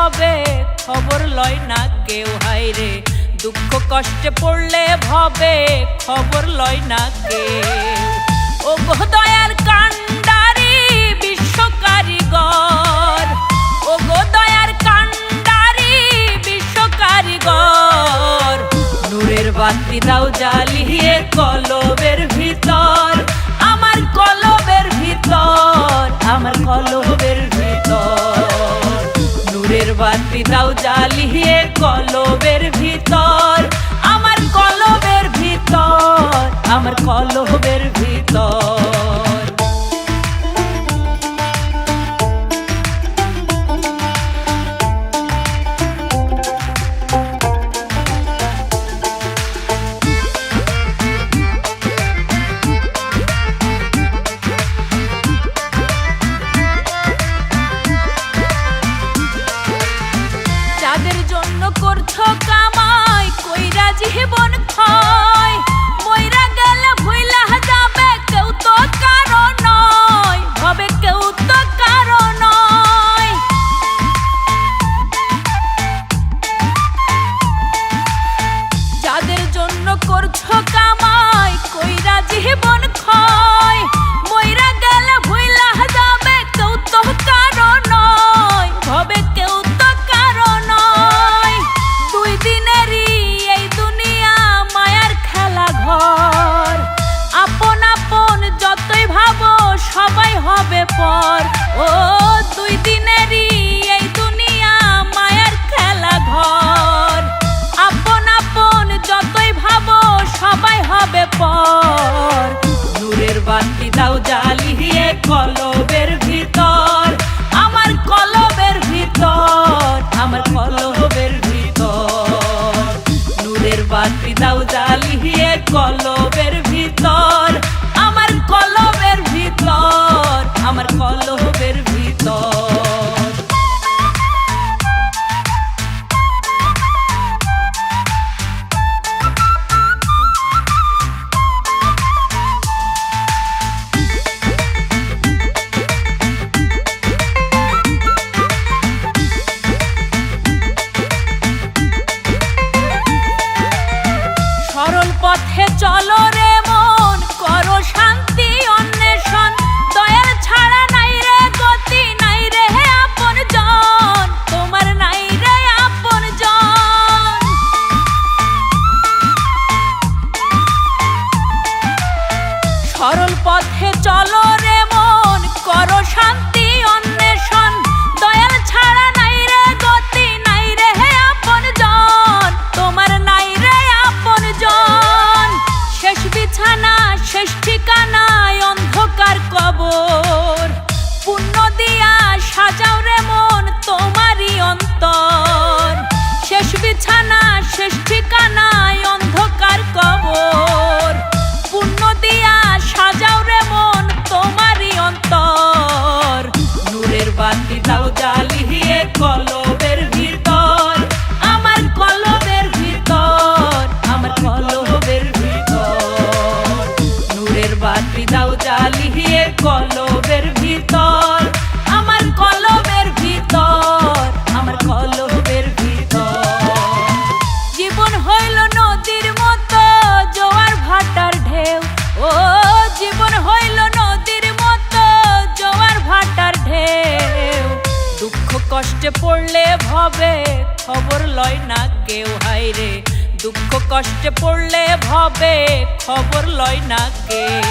ভবে খবর লয় না কেউ। হায়রে দুঃখ কষ্টে পড়লে ভবে খবর লয় না কেউ। ও গো দয়ার কান্ডারি বিশ্ব কারিগর, ও গো দয়ার কান্ডারি বিশ্ব কারিগর, নূরের বাতি দাও জ্বালিয়ে কলবের ভিতর, আমার কলবের ভিতর, আমার কলবের ভিতর, নূরের বাতি দাও জ্বালিয়ে কলবের ভিতর, আমার কলবের ভিতর, আমার কলবের ভিতর। যাদের জন্য করছো কামাই কইরা জীবন ক্ষয়, মইরা গেলে ভুইলা যাবে কেউ তো কারো নয়, হবে কেউ তো কারো নয়। যাদের জন্য করছো কামাই কইরা জীবন ক্ষয়, মইরা গেলে ভুইলা যাবে কেউ তো কারো নয়, হবে কেউ তো কারো নয়। দুই দিনেরই এই দুনিয়া মায়ার খেলা ঘর, আপন আপন যতই ভাবো সবাই হবে পর। ও দুই দিনেরই এই দুনিয়া মায়ার খেলা ঘর, আপন আপন যতই ভাবো সবাই হবে পর। নূরের বাতি দাও জ্বালিয়ে কলবের ভিতর, আমার কলবের ভিতর, আমার কলবের ভিতর, নূরের বাতি দাও জ্বালিয়ে কলবের ভিতর, আমার কলবের ভিতর, আমার কলবের ভিতর। সরল পথে চলো রে মন, করো শান্তি অন্বেষণ, দয়ার ছাড়া নাই রে গতি, নাই রে আপন জন, তোমার নাই রে আপন জন। সরল পথে চলো রে মন, করো শান্তি অন্বেষণ, দয়ার ছাড়া নাই রে গতি, নাই রে আপন জন, তোমার নাই রে আপন জন। শেষ বিছানা শেষ ঠিকানায় অন্ধকার কবর, পুণ্য দিয়া সাজাও রে মন তোমারই অন্তর। শেষ বিছানা শেষ ঠিকানায় অন্ধকার কবর, পুণ্য দিয়া সাজাও রে মন তোমারই অন্তর। নূরের বাতি দাও জ্বালিয়ে কলবের ভিতর, আমার কলবের ভিতর, আমার কলবের ভিতর, নূরের বাতি দাও জ্বালিয়ে কলবের ভিতর, আমার কলবের ভিতর, আমার কলবের ভিতর। জীবন হইল নদীর মতো জোয়ার ভাটার ঢেউ, ও জীবন হইল নদীর মতো জোয়ার ভাটার ঢেউ। দুঃখ কষ্টে পড়লে ভবে খবর লয় না কেউ। হায়রে দুঃখ কষ্টে পড়লে ভবে খবর লয় না কেউ।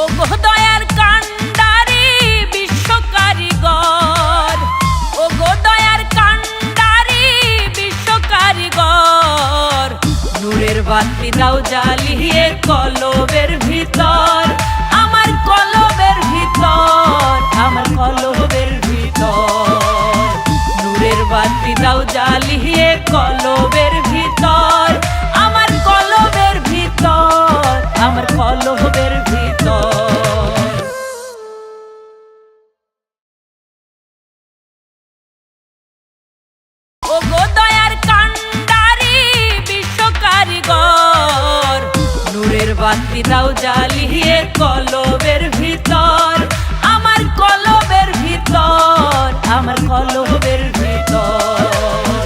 ও গো দয়ার কান্ডারি বিশ্ব কারিগর, ও গো দয়ার কান্ডারি বিশ্ব কারিগর, নূরের বাতি দাও জ্বালিয়ে কলবের ভিতর, আমার কলবের ভিতর, আমার কলবের ভিতর, নূরের বাতি দাও জ্বালিয়ে কলবের ভিতর, আমার কলবের ভিতর, আমার কলবের ভিতর। ও গো দয়ার কান্ডারি বিশ্ব কারিগর, নূরের বাতি দাও জ্বালিয়ে কলবের ভিতর, আমার কলবের ভিতর, আমার কলবের ভিতর। দল